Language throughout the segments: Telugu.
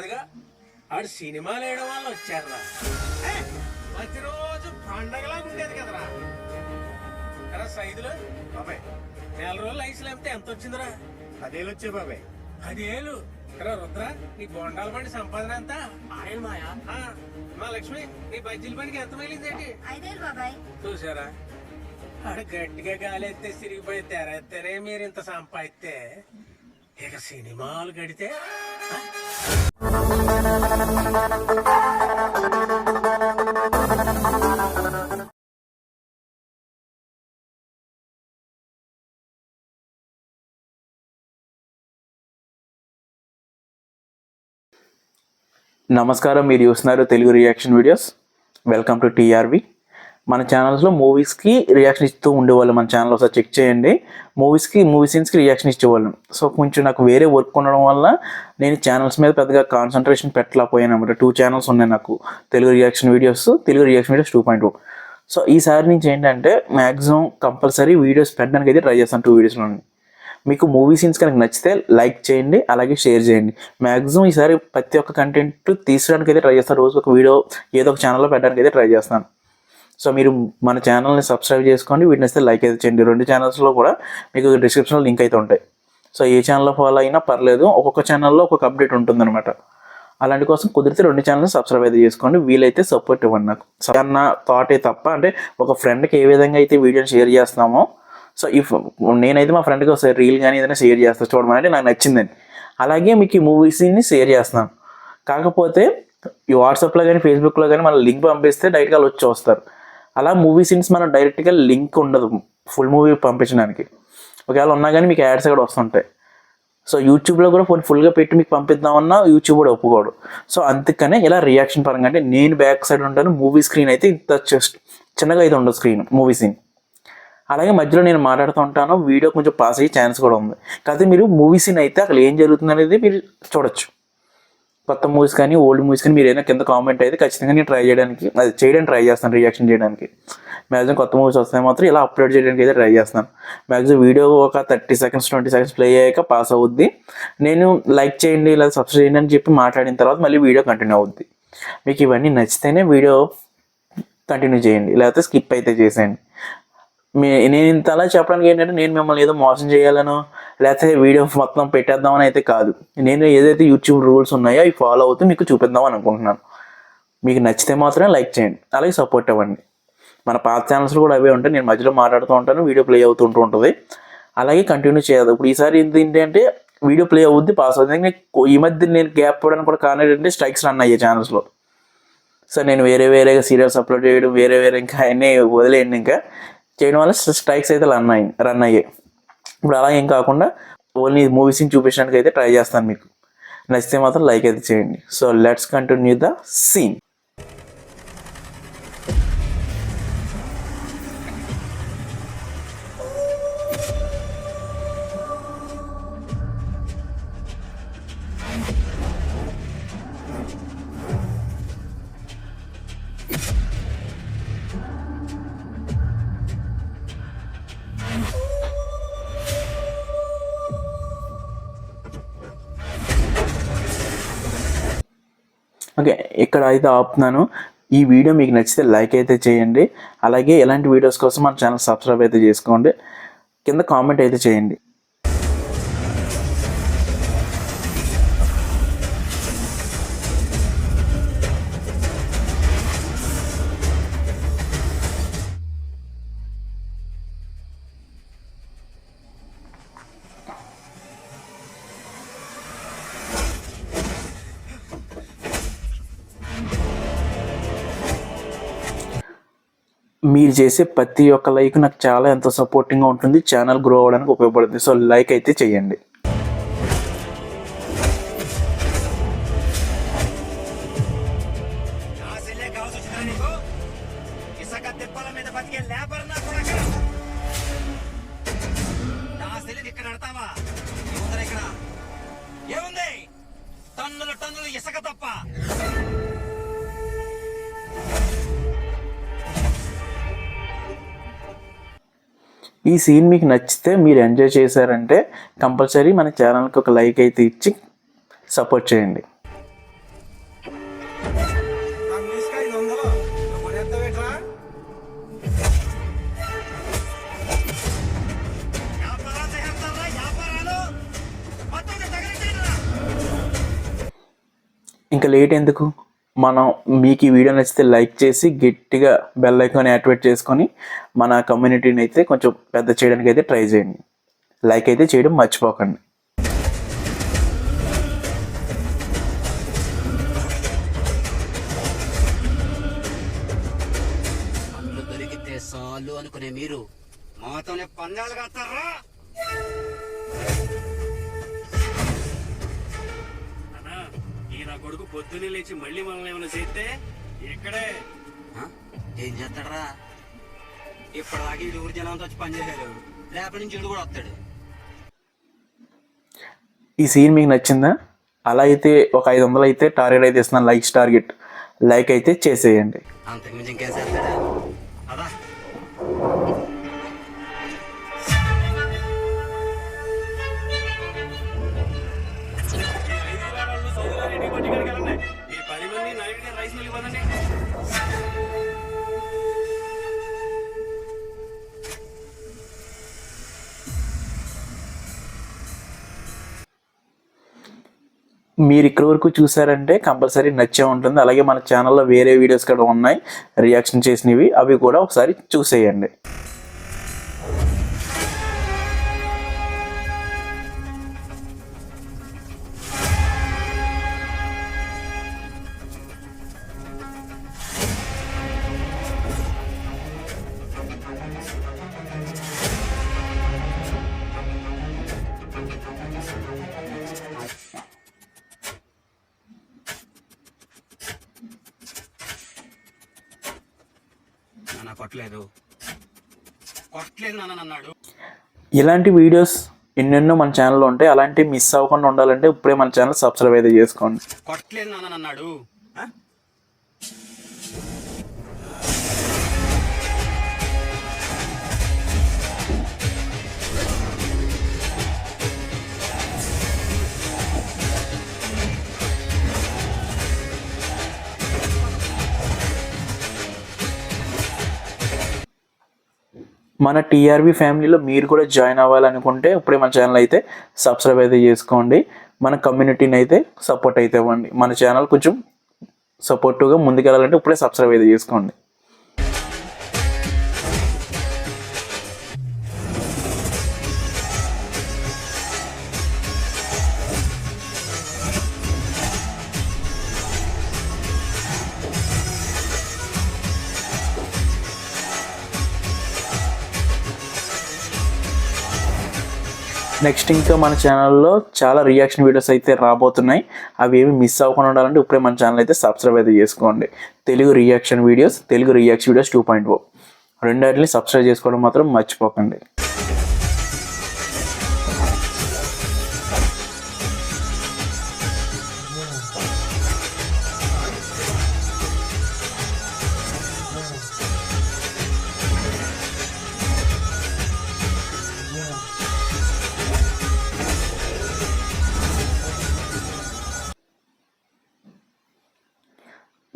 కాదుగా, ఆడు సినిమాలు వేయడం వల్ల వచ్చారా. ప్రతిరోజు పండగలాగా ఉండేది కదరా. ఎరా సైదులు బాబాయ్, నెల రోజులు ఐసులు అమ్మితే ఎంత వచ్చిందిరా? 10,000 వచ్చాయి బాబాయ్. 10,000? ఎరా రుద్ర, నీ బొండాల బండి సంపాదన ఎంత? ఆయన మాయా. మా లక్ష్మి, నీ బజ్జీల బండికి ఎంత మిగిలిందేంటి? 5,000 బాబాయ్. చూసారా, ఆడు గట్టిగా గాలెత్తే సిరిగిపోయి తెరెత్తరే మీరు ఇంత సంపాదిస్తే ఇక సినిమాలు గడితే. నమస్కారం, మీరు చూస్తున్నారు Telugu reaction videos. Welcome to TRV. మన ఛానల్స్లో మూవీస్కి రియాక్షన్ ఇస్తూ ఉండేవాళ్ళు. మన ఛానల్ ఒకసారి చెక్ చేయండి. మూవీ సీన్స్కి రియాక్షన్ ఇచ్చేవాళ్ళం. సో కొంచెం నాకు వేరే వర్క్ ఉండడం వల్ల నేను ఛానల్స్ మీద పెద్దగా కాన్సన్ట్రేషన్ పెట్టలేకపోయాను అనమాట. 2 ఛానల్స్ ఉన్నాయి నాకు, తెలుగు రియాక్షన్ వీడియోస్ 2.0. సో ఈసారి నుంచి ఏంటంటే మ్యాక్సిమం కంపల్సరీ వీడియోస్ పెట్టడానికి అయితే ట్రై చేస్తాను. 2 వీడియోస్లో మీకు మూవీ సీన్స్ కనుక నచ్చితే లైక్ చేయండి, అలాగే షేర్ చేయండి. మ్యాక్సిమం ఈసారి ప్రతి ఒక్క కంటెంట్ తీసడానికి అయితే ట్రై చేస్తాను. రోజు ఒక వీడియో ఏదో ఒక ఛానల్లో పెట్టడానికి అయితే ట్రై చేస్తాను. సో మీరు మన ఛానల్ని సబ్స్క్రైబ్ చేసుకోండి, వీటిని వస్తే లైక్ అయితే చేయండి. 2 ఛానల్స్లో కూడా మీకు డిస్క్రిప్షన్లో లింక్ అయితే ఉంటాయి. సో ఏ ఛానల్లో ఫాలో అయినా పర్లేదు, ఒక్కొక్క ఛానల్లో ఒక్కొక్క అప్డేట్ ఉంటుందన్నమాట. అలాంటి కోసం కుదిరితే 2 ఛానల్ని సబ్స్క్రైబ్ అయితే చేసుకోండి. వీలైతే సపోర్ట్ ఇవ్వండి నాకు. అన్న థాటే తప్ప, అంటే ఒక ఫ్రెండ్కి ఏ విధంగా అయితే వీడియోని షేర్ చేస్తామో, సో నేనైతే మా ఫ్రెండ్కి ఒకసారి రీల్ కానీ ఏదైనా షేర్ చేస్తాను చూడమని, నాకు నచ్చిందని. అలాగే మీకు ఈ మూవీస్ని షేర్ చేస్తున్నాను. కాకపోతే ఈ వాట్సాప్లో కానీ ఫేస్బుక్లో కానీ మన లింక్ పంపిస్తే డైరెక్ట్గా వాళ్ళు వచ్చి చూస్తారు. అలా మూవీ సీన్స్ మనం డైరెక్ట్గా లింక్ ఉండదు ఫుల్ మూవీ పంపించడానికి. ఒకవేళ ఉన్నా కానీ మీకు యాడ్స్ కూడా వస్తుంటాయి. సో యూట్యూబ్లో కూడా ఫుల్గా పెట్టి మీకు పంపిద్దామన్నా యూట్యూబ్ కూడా ఒప్పుకోడు. సో అందుకనే ఇలా రియాక్షన్ పరంగా, అంటే నేను బ్యాక్ సైడ్ ఉంటాను, మూవీ స్క్రీన్ అయితే ఇంత చిన్నగా అయితే ఉండదు స్క్రీన్ మూవీ సీన్. అలాగే మధ్యలో నేను మాట్లాడుతూ ఉంటాను, వీడియో కొంచెం పాస్ అయ్యే ఛాన్స్ కూడా ఉంది. కాకపోతే మీరు మూవీ సీన్ అయితే అక్కడ ఏం జరుగుతుంది అనేది మీరు చూడొచ్చు. కొత్త మూవీస్ కానీ ఓల్డ్ మూవీస్ కానీ మీరు ఏదైనా కింద కామెంట్ అయితే ఖచ్చితంగా నేను చేయడానికి ట్రై చేస్తాను, రియాక్షన్ చేయడానికి. మ్యాక్సిమం కొత్త మూవీస్ వస్తాయి మాత్రం ఇలా అప్లోడ్ చేయడానికి అయితే ట్రై చేస్తాను. మ్యాక్సిమం వీడియో ఒక 30 సెకండ్స్ 20 సెకండ్స్ ప్లే అయ్యాక పాస్ అవుద్ది. నేను లైక్ చేయండి లేదా సబ్స్క్రైబ్ చేయండి అని చెప్పి మాట్లాడిన తర్వాత మళ్ళీ వీడియో కంటిన్యూ అవుద్ది. మీకు ఇవన్నీ నచ్చితేనే వీడియో కంటిన్యూ చేయండి, లేకపోతే స్కిప్ అయితే చేసేయండి. నేను ఇంత అలా చెప్పడానికి ఏంటంటే నేను మిమ్మల్ని ఏదో మోసం చేయాలనో లేకపోతే వీడియో మొత్తం పెట్టేద్దామని అయితే కాదు. నేను ఏదైతే యూట్యూబ్ రూల్స్ ఉన్నాయో అవి ఫాలో అవుతూ మీకు చూపిద్దామని అనుకుంటున్నాను. మీకు నచ్చితే మాత్రమే లైక్ చేయండి, అలాగే సపోర్ట్ ఇవ్వండి. మన పాత ఛానల్స్లో కూడా అవే ఉంటాయి. నేను మధ్యలో మాట్లాడుతూ ఉంటాను, వీడియో ప్లే అవుతుంటూ ఉంటుంది. అలాగే కంటిన్యూ చేయదు. ఇప్పుడు ఈసారి ఏంటంటే వీడియో ప్లే అవుద్ది, పాస్ అవుతుంది. ఈ మధ్య నేను గ్యాప్ పోవడానికి కూడా కారణం ఏంటంటే స్ట్రైక్స్ రన్ అయ్యాయి ఛానల్స్లో. సో నేను వేరేగా సీరియల్స్ అప్లోడ్ చేయడం, వేరే ఇంకా అన్నీ వదిలేయండి. ఇంకా చేయడం వల్ల స్ట్రైక్స్ అయితే రన్ అయ్యాయి. ఇప్పుడు అలా ఏం కాకుండా ఓన్లీ మూవీస్ని చూపించడానికి అయితే ట్రై చేస్తాను. మీకు నచ్చితే మాత్రం లైక్ అయితే చేయండి. So let's continue the scene. Okay, ఇక్కడ అయితే ఆపుతున్నాను. ఈ వీడియో మీకు నచ్చితే లైక్ అయితే చేయండి. అలాగే ఎలాంటి వీడియోస్ కోసం మన ఛానల్ సబ్స్క్రైబ్ అయితే చేసుకోండి. కింద కామెంట్ అయితే చేయండి. మీరు చేసే ప్రతి ఒక్క లైక్ నాకు చాలా ఎంతో సపోర్టింగ్గా ఉంటుంది, ఛానల్ గ్రో అవ్వడానికి ఉపయోగపడుతుంది. సో లైక్ అయితే చేయండి. ఈ సీన్ మీకు నచ్చితే, మీరు ఎంజాయ్ చేశారంటే కంపల్సరీ మన ఛానల్కి ఒక లైక్ అయితే ఇచ్చి సపోర్ట్ చేయండి. ఇంకా లేట్ ఎందుకు, మనం మీకు ఈ వీడియో నచ్చితే లైక్ చేసి గట్టిగా బెల్ ఐకాన్ యాక్టివేట్ చేసుకొని మన కమ్యూనిటీని అయితే కొంచెం పెద్ద చేయడానికి అయితే ట్రై చేయండి. లైక్ అయితే చేయడం మర్చిపోకండి. దొరికితే సాలు అనుకునే మీరు మాతోనే పందాలు కాస్తారా? నా కొడుకు పొద్దున్నే లేచి మళ్ళీ మనల్ని ఏమైనా చేస్తే ఇక్కడే ఏం చేస్తాడరా? ఇప్పటిదాకా ఈ ఊరి జనంతో వచ్చి పనిచేశాడు, రేపటి నుంచి ఇడు కూడా వస్తాడు. ఈ సీన్ మీకు నచ్చిందా? అలా అయితే ఒక 500 అయితే టార్గెట్ అయితే ఇస్తున్నాను, లైక్స్ టార్గెట్. లైక్ అయితే చేసేయండి. అంతకుమించి ఇంకేం చేస్తాడా? అదా ఈ 10 మంది నైట్ రైస్ మిల్ ఇవ్వదండి. మీరు ఇక్కడ వరకు చూసారంటే కంపల్సరీ నచ్చే ఉంటుంది. అలాగే మన ఛానల్లో వేరే వీడియోస్ కూడా ఉన్నాయి రియాక్షన్ చేసినవి, అవి కూడా ఒకసారి చూసేయండి. కొట్టలేదు నాన్న అన్నాడు. ఇలాంటి వీడియోస్ ఎన్నెన్నో మన ఛానల్లో ఉంటాయి. అలాంటివి మిస్ అవ్వకుండా ఉండాలంటే ఇప్పుడే మన ఛానల్ సబ్స్క్రైబ్ అయితే చేసుకోండి. కొట్టలేదు నాన్న అన్నాడు. మన టీఆర్వీ ఫ్యామిలీలో మీరు కూడా జాయిన్ అవ్వాలనుకుంటే ఇప్పుడే మన ఛానల్ అయితే సబ్స్క్రైబ్ అయితే చేసుకోండి. మన కమ్యూనిటీని అయితే సపోర్ట్ అయితే ఇవ్వండి. మన ఛానల్ కొంచెం సపోర్టివ్గా ముందుకెళ్ళాలంటే ఇప్పుడే సబ్స్క్రైబ్ అయితే చేసుకోండి. నెక్స్ట్ ఇంకా మన ఛానల్లో చాలా రియాక్షన్ వీడియోస్ అయితే రాబోతున్నాయి. అవి ఏమి మిస్ అవ్వకుండా ఉండాలంటే ఇప్పుడే మన ఛానల్ అయితే సబ్స్క్రైబ్ అయితే చేసుకోండి. తెలుగు రియాక్షన్ వీడియోస్ 2.0 రెండాటిని సబ్స్క్రైబ్ చేసుకోవడం మాత్రం మర్చిపోకండి.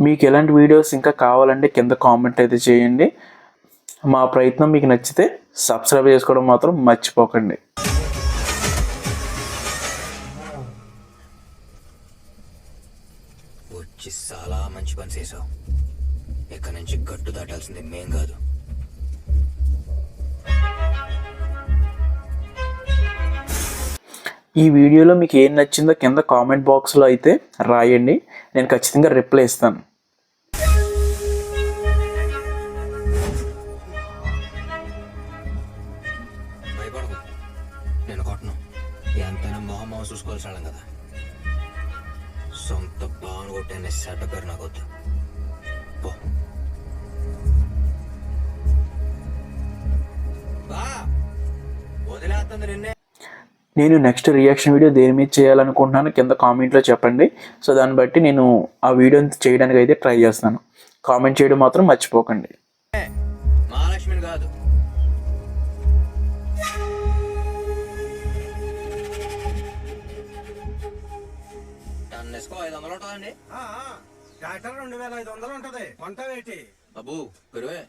మీకు ఎలాంటి వీడియోస్ ఇంకా కావాలంటే కింద కామెంట్ అయితే చేయండి. మా ప్రయత్నం మీకు నచ్చితే సబ్స్క్రైబ్ చేసుకోవడం మాత్రం మర్చిపోకండి. వచ్చి చాలా మంచి పని చేసావు. ఇక్కడ నుంచి గట్టు దాటాల్సింది మేం కాదు. ఈ వీడియోలో మీకు ఏం నచ్చిందో కింద కామెంట్ బాక్స్లో అయితే రాయండి, నేను ఖచ్చితంగా రిప్లై ఇస్తాను. భయపడదు, నేను కొట్టను. ఎంతైనా మొహమ్మ చూసుకోవాల్సి కదా. సొంత బాను కొట్టే సెట పేరు నాకు వద్దు. వదిలేస్తుంది నిన్నే. నేను నెక్స్ట్ రియాక్షన్ వీడియో దేని మీద చేయాలనుకుంటున్నాను కింద కామెంట్లో చెప్పండి. సో దాన్ని బట్టి నేను ఆ వీడియోని చేయడానికి అయితే ట్రై చేస్తాను. కామెంట్ చేయడం మాత్రం మర్చిపోకండి. మహాలక్ష్మిని కాదు. టన్నేసుకో 500 ఉంటుందండి. ట్రాక్టర్ 2500 ఉంటది. కొంటావేటి బాబు గురువే,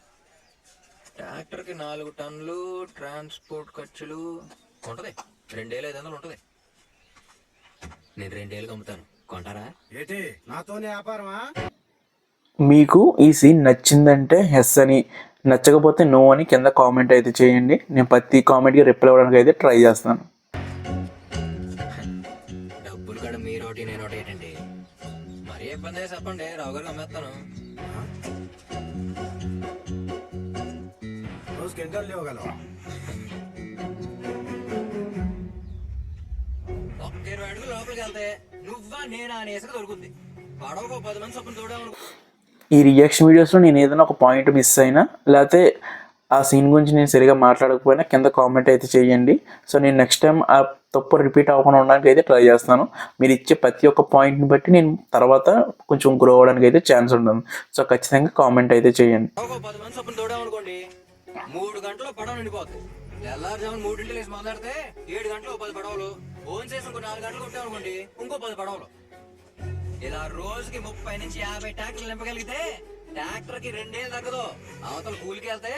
ట్రాక్టర్కి 4 టన్నులు ట్రాన్స్పోర్ట్ ఖర్చులు ఉంటుంది. 2500 ఉంటుంది. నేను 2,000 అమ్ముతాను. కొంటారా? ఏంటి నాతోనే వ్యాపారమా? మీకు ఈ సీన్ నచ్చిందంటే ఎస్ అని, నచ్చకపోతే నో అని కింద కామెంట్ అయితే చేయండి. నేను ప్రతి కామెంట్కి రిప్లై అవ్వడానికి అయితే ట్రై చేస్తాను. డబ్బులు కూడా మీరోటి నేనోటి ఏంటండి? మరీ ఇబ్బంది అయితే చెప్పండి, రావు గారికి అమ్మేస్తాను. రోజుకి ఎన్ని టన్నులు ఇవ్వగలవు? ఒక్క 20 అడుగులు లోపలికి వెళ్తే నువ్వా నేనా అని ఇసుక దొరుకుద్ది. పడవకు 10 మంది చొప్పున తోడేమనుకో. ఈ రియాక్షన్ వీడియోస్లో నేను ఏదైనా ఒక పాయింట్ మిస్ అయినా, లేకపోతే ఆ సీన్ గురించి నేను సరిగా మాట్లాడకపోయినా కింద కామెంట్ అయితే చేయండి. సో నేను నెక్స్ట్ టైం ఆ తప్పు రిపీట్ అవ్వకుండా ఉండడానికి అయితే ట్రై చేస్తాను. మీరు ఇచ్చే ప్రతి ఒక్క పాయింట్ని బట్టి నేను తర్వాత కొంచెం గ్రో అవ్వడానికి అయితే ఛాన్స్ ఉంటుంది. సో ఖచ్చితంగా కామెంట్ అయితే చేయండి. పడవకు 10 మంది చొప్పున తోడేమనుకోండి, 3 గంటల్లో పడవ నిండిపోద్ది. తెల్లారుజామున 3 లేసి మొదలెడితే 7 గంటలు 10 పడవలు, ఫోన్ చేసి ఇంకో 4 గంటలు కొట్టామనుకోండి ఇంకో 10 పడవలు. ఇలా రోజుకి 30 నుంచి 50 ట్రాక్టర్లు నింపగలిగితే ట్రాక్టర్కి 2 ఏళ్ళు తగ్గదు. అవతల కూలికి వెళ్తే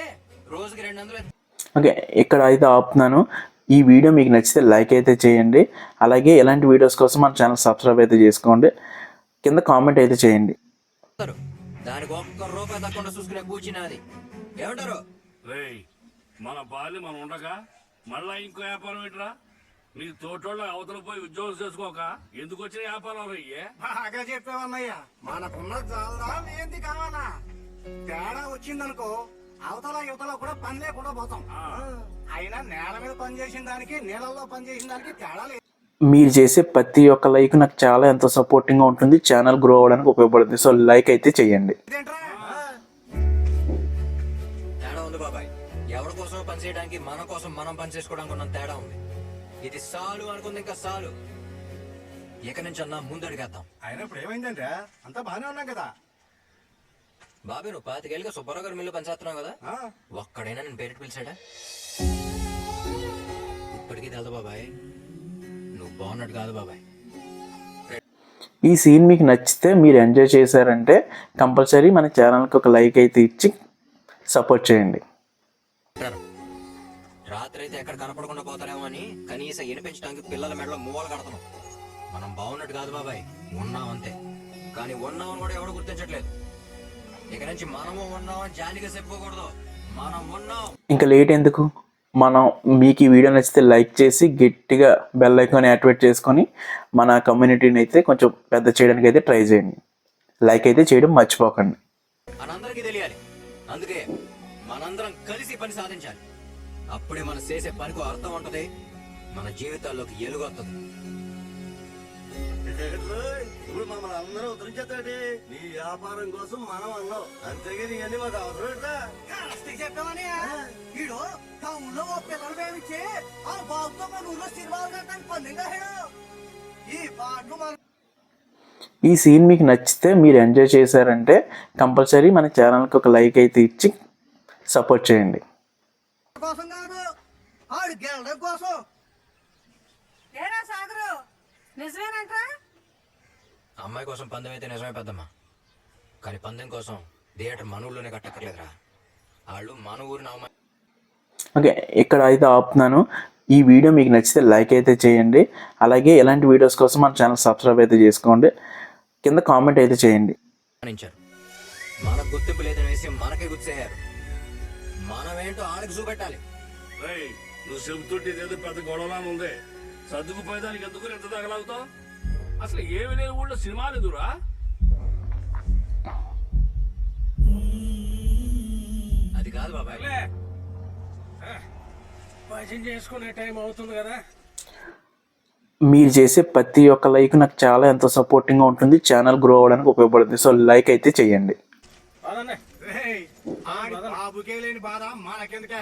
రోజుకి 200. ఓకే, ఇక్కడ అయితే ఆపుతున్నాను. ఈ వీడియో మీకు నచ్చితే లైక్ అయితే చేయండి. అలాగే ఇలాంటి వీడియోస్ కోసం మన ఛానల్ సబ్స్క్రైబ్ అయితే చేసుకోండి. కింద కామెంట్ అయితే చేయండి. దానికి ₹1 తక్కువ చూసుకునే కూర్చున్నది ఏమంటారు? మన బాల్యం మనం ఉండగా మళ్ళా ఇంకో వ్యాపారం ఏంట్రా? నీకు తోటోళ్ళ అవతల పోయి ఉద్యోగం చేసుకోక ఎందుకు వచ్చిన వ్యాపారం అయ్యే? బాగా చెప్పావన్నయ్య. మనకున్న చాలదా ఏంది కావాలా? తేడా వచ్చిందనుకో అవతల యువతల కూడా పని లేకుండా పోతాం. అయినా నేల మీద పని చేసిన దానికి నీళ్ళల్లో పని చేసిన దానికి తేడా లేదు. మీరు చేసే ప్రతి ఒక్క లైక్ నాకు చాలా ఎంతో సపోర్టింగ్గా ఉంటుంది, ఛానల్ గ్రో అవ్వడానికి ఉపయోగపడుతుంది. సో లైక్ అయితే చేయండి. ఇదేంట్రా? తేడా ఉంది బాబాయ్. ఎవరి కోసం పని చేయడానికి మన కోసం మనం పని చేసుకోవడానికి ఉన్న తేడా ఉంది. ఇది సాలు అనుకుంది, ఇంకా సాలు. ఇక నుంచి అన్నా ముందు అడిగేద్దాం. అయినా ఇప్పుడు ఏమైందంటే అంతా బాగానే ఉన్నాం కదా. బాబాయ్ నువ్వు 25 ఏళ్ళుగా సుబ్బారావు గారి మిల్లు పనిచేస్తున్నావు కదా, ఒక్కడైనా నేను పేరెట్ పిలిచాడా? ఇప్పటికీ తెలదు బాబాయ్, నువ్వు బాగున్నట్టు కాదు బాబాయ్. ఈ సీన్ మీకు నచ్చితే, మీరు ఎంజాయ్ చేశారంటే కంపల్సరీ మన ఛానల్కి ఒక లైక్ అయితే ఇచ్చి సపోర్ట్ చేయండి. రాత్రి అయితే ఎక్కడ కనపడకుండా పోతారేమో అని కనీసం వినిపించడానికి పిల్లల మెడలో మూవలు కడతాం. మనం బాగున్నట్టు కాదు బాబాయ్, ఉన్నాం అంతే. కానీ ఉన్నామని కూడా ఎవడు గుర్తించట్లేదు. ఇక నుంచి మనము ఉన్నామని జాలిగా చెప్పుకోకూడదు, మనం ఉన్నాం. ఇంకా లేట్ ఎందుకు, మనం మీకు ఈ వీడియో నచ్చితే లైక్ చేసి గట్టిగా బెల్ ఐకాన్ యాక్టివేట్ చేసుకొని మన కమ్యూనిటీని అయితే కొంచెం పెద్ద చేయడానికి అయితే ట్రై చేయండి. లైక్ అయితే చేయడం మర్చిపోకండి అని అందరికీ తెలియాలి. అందుకే మనందరం కలిసి పని సాధించాలి. అప్పుడే మనం చేసే పనికి అర్థం ఉంటది, మన జీవితాల్లోకి ఎలుగు వస్తుంది. ఇప్పుడు మమ్మల్ని అందరూ ఉద్ధరించేస్తాడు. నీ వ్యాపారం కోసం మనం అన్నావు, అంతేగాని ఇవన్నీ మాకు అవసరం చెప్పామని వీడు టౌన్లో ఓ పిల్లలు వేయించి ఆ బాబుతో మన ఊళ్ళో సినిమాలు కట్టడానికి పండుగ. ఈ పాటలు మన ఈ సీన్ మీకు నచ్చితే, మీరు ఎంజాయ్ చేశారంటే కంపల్సరీ మన ఛానల్కి ఒక లైక్ అయితే ఇచ్చి సపోర్ట్ చేయండి. కోసం కాదు, ఆడు గెలడం కోసం. ఏరా సాగరు, నిజమేనంట్రా? అమ్మాయి కోసం పందెం అయితే నిజమే పెద్దమ్మా, కానీ పందెం కోసం థియేటర్ మన ఊళ్ళోనే కట్టక్కర్లేదురా. వాళ్ళు మన ఊరిని అమ్మాయి. ఓకే, ఇక్కడ అయితే ఆపుతున్నాను. ఈ వీడియో మీకు నచ్చితే లైక్ అయితే చేయండి. అలాగే ఇలాంటి వీడియోస్ కోసం మన ఛానల్ సబ్స్క్రైబ్ అయితే చేసుకోండి. కింద కామెంట్ అయితే చేయండి. మనకు గుర్తింపు లేదని వేసి మనకే గుర్తేయారు. మనమేంటో ఆడికి చూపెట్టాలి. నువ్వు చెబుతుంటే ఇదేదో పెద్ద గొడవలా ఉంది. సర్దుకుపోయేదానికి ఎందుకు ఎంత తగలాగుతావు? అసలు ఏమి లేని ఊళ్ళో సినిమాలు ఎదురా? అది కాదు బాబాయ్, భజన చేసుకునే టైం అవుతుంది కదా. మీరు చేసే ప్రతి ఒక్క లైక్ నాకు చాలా ఎంతో సపోర్టింగ్గా ఉంటుంది, ఛానల్ గ్రో అవ్వడానికి ఉపయోగపడుతుంది. సో లైక్ అయితే చేయండి. బాబుకే లేని బాధ మనకెందుకే?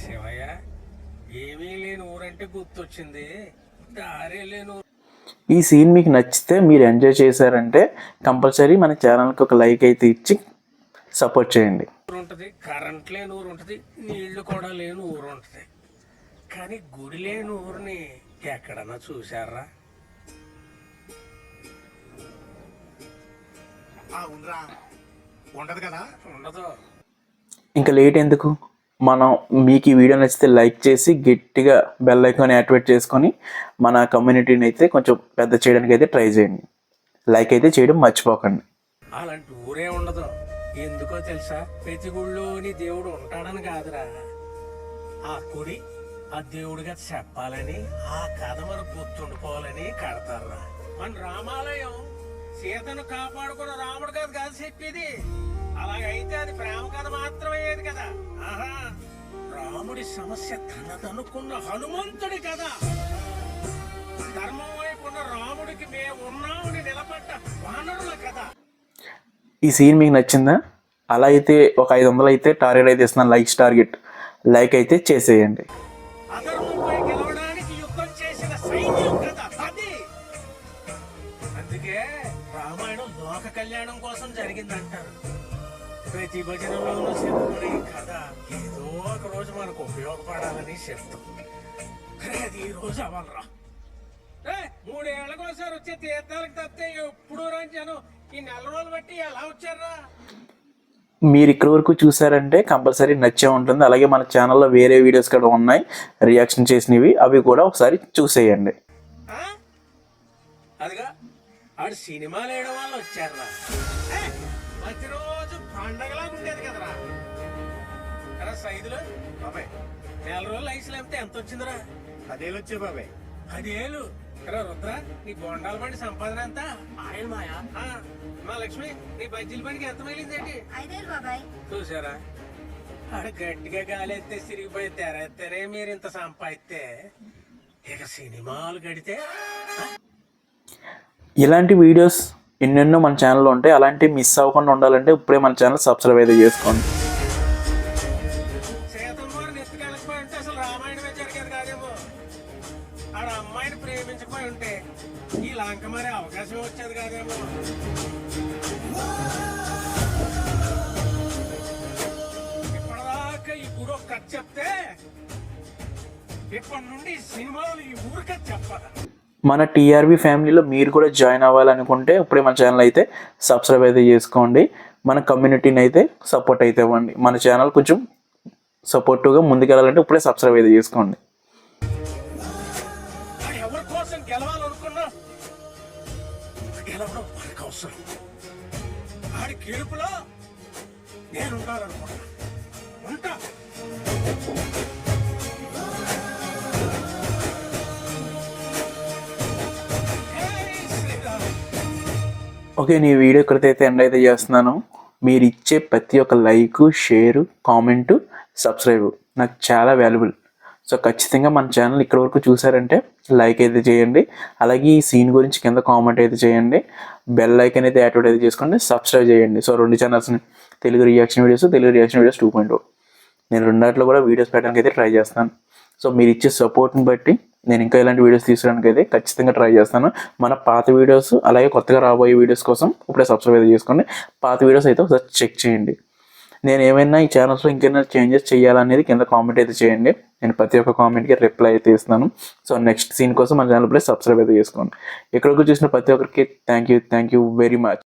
శివయ్య, ఏమీ లేని ఊరంటే గుర్తొచ్చింది, దారే లేని ఊరు. ఈ సీన్ మీకు నచ్చితే, మీరు ఎంజాయ్ చేశారంటే కంపల్సరీ మన ఛానల్కి ఒక లైక్ అయితే ఇచ్చి సపోర్ట్ చేయండి. ఉంటుంది, కరెంట్ లేని ఊరు ఉంటుంది, నీళ్లు కూడా లేని ఊరు ఉంటుంది. కానీ గుడి లేని ఊరిని ఎక్కడన్నా చూసారా? అవునరా ఉండదు కదా. ఉండదు. ఇంకా లేట్ ఎందుకు, మనం మీకు ఈ వీడియో నచ్చితే లైక్ చేసి గట్టిగా బెల్ ఐకాన్ యాక్టివేట్ చేసుకొని మన కమ్యూనిటీని అయితే కొంచెం పెద్ద చేయడానికి అయితే ట్రై చేయండి. లైక్ అయితే చేయడం మర్చిపోకండి. అలాంటి ఊరే ఉండదు. ఎందుకో తెలుసా, ప్రతి గుళ్ళోని దేవుడు ఉంటాడని కాదురా, ఆ గుడి ఆ దేవుడిగా చెప్పాలని, ఆ కథ మనకు గుర్తుండిపోవాలని కడతారా. మన రామాలయం సీతను కాపాడుకున్న రాముడు కథ కాదు చెప్పేది. అలాగైతే అది ప్రేమ కథ మాత్రమే అయ్యేది కదా. ఆహా, రాముడి సమస్య తనదనుకున్న హనుమంతుడి కదా. ధర్మం వైపు ఉన్న రాముడికి మేము ఉన్నామని నిలబడ్డ వానరుల కదా. ఈ సీన్ మీకు నచ్చిందా? అలా అయితే ఒక 500 అయితే టార్గెట్ అయితే ఇస్తున్నాను, లైక్ అయితే చేసేయండి. అధర్మంపై గెలవడానికి యుద్ధం చేసిన సైన్యం కదా అది. అందుకే రామాయణం లోక కళ్యాణం కోసం జరిగిందంటారు. ప్రతి భజనలోనూ చెప్పుకునే ఈ కథ ఏదో ఒక రోజు మనకు ఉపయోగపడాలని చెప్తాం. కానీ అది ఈ రోజు అవ్వాలరా. 3 ఏళ్ళకోసారి వచ్చే తీర్థాలకు తప్పితే ఎప్పుడు రాని జనం ఈ 4 రోజులు బట్టి ఎలా వచ్చారా? మీరు ఇక్కడ వరకు చూసారంటే కంపల్సరీ నచ్చే ఉంటుంది. అలాగే మన ఛానల్లో వేరే వీడియోస్ కూడా ఉన్నాయి రియాక్షన్ చేసినవి, అవి కూడా ఒకసారి చూసేయండి. అదిగా ఆడు సినిమాలు వేయడం వల్ల వచ్చారా. ప్రతిరోజు పండగలా ఉండేది కదరా. కదా సైదులు బాబాయ్, 4 రోజులు ఐసులు అయితే ఎంత వచ్చిందిరా? 10 ఏళ్ళు వచ్చాయి బాబాయ్. 10 ఏళ్ళు. కదా రుద్ర, నీ బొండాల బండి సంపాదన ఎంత? ఆయన మాయా. మా లక్ష్మి, నీ బజ్జీల బండికి ఎంత మిగిలిందేంటి? 5 ఏళ్ళు బాబాయ్. చూసారా, ఆడు గట్టిగా గాలెత్తే సిరిగిపోయి తెరెత్తరే మీరు ఇంత సంపాదిస్తే ఇక సినిమాలు గడితే. ఇలాంటి వీడియోస్ ఎన్నెన్నో మన ఛానల్లో ఉంటాయి. అలాంటివి మిస్ అవ్వకుండా ఉండాలంటే ఇప్పుడే మన ఛానల్ సబ్స్క్రైబ్ అయితే చేసుకోండి. సీతమ్మవారిని ఎత్తుకెళ్ళకపోయి ఉంటే అసలు రామాయణమే జరిగేది కాదేమో. ఆడ అమ్మాయిని ప్రేమించకపోయి ఉంటే ఈ లంక మరి అవకాశం వచ్చేది కాదేమో. ఇప్పటిదాకా ఈ గుడి ఒక కథ చెప్తే ఇప్పటి నుండి సినిమాలు ఈ ఊరు కథ చెప్పాలి. మన టీఆర్వీ ఫ్యామిలీలో మీరు కూడా జాయిన్ అవ్వాలనుకుంటే ఇప్పుడే మన ఛానల్ అయితే సబ్స్క్రైబ్ అయితే చేసుకోండి. మన కమ్యూనిటీని అయితే సపోర్ట్ అయితే ఇవ్వండి. మన ఛానల్ కొంచెం సపోర్టివ్గా ముందుకెళ్ళాలంటే ఇప్పుడే సబ్స్క్రైబ్ అయితే చేసుకోండి. ఎవరి కోసం గెలవాలనుకున్నా గెలవడం మనకు అవసరం. ఆడి గెలుపులో నేను ఉండాలనుకున్నా ఉంటా. ఓకే, నీ వీడియో ఇక్కడైతే ఎండ్ అయితే చేస్తున్నాను. మీరు ఇచ్చే ప్రతి ఒక్క లైక్, షేరు, కామెంటు, సబ్స్క్రైబ్ నాకు చాలా వాల్యుబుల్. సో ఖచ్చితంగా మన ఛానల్ ఇక్కడ వరకు చూసారంటే లైక్ అయితే చేయండి. అలాగే ఈ సీన్ గురించి కింద కామెంట్ అయితే చేయండి. బెల్ ఐకాన్ అయితే యాక్టివేట్ అయితే చేసుకోండి, సబ్స్క్రైబ్ చేయండి. సో 2 ఛానల్స్ని, తెలుగు రియాక్షన్ వీడియోస్ 2.0. నేను 2 కూడా వీడియోస్ పెట్టడానికి అయితే ట్రై చేస్తాను. సో మీరు ఇచ్చే సపోర్ట్ని బట్టి నేను ఇంకా ఇలాంటి వీడియోస్ తీసుకోవడానికి అయితే ఖచ్చితంగా ట్రై చేస్తాను. మన పాత వీడియోస్ అలాగే కొత్తగా రాబోయే వీడియోస్ కోసం ఇప్పుడే సబ్స్క్రైబ్ అయితే చేసుకోండి. పాత వీడియోస్ అయితే ఒకసారి చెక్ చేయండి. నేను ఏమైనా ఈ ఛానల్స్లో ఇంకేమైనా చేంజెస్ చేయాలనేది కింద కామెంట్ అయితే చేయండి. నేను ప్రతి ఒక్క కామెంట్కి రిప్లై అయితే ఇస్తున్నాను. సో నెక్స్ట్ సీన్ కోసం మన ఛానల్ ప్లస్ సబ్స్క్రైబ్ అయితే చేసుకోండి. ఎక్కడికి చూసిన ప్రతి ఒక్కరికి థ్యాంక్ యూ వెరీ మచ్.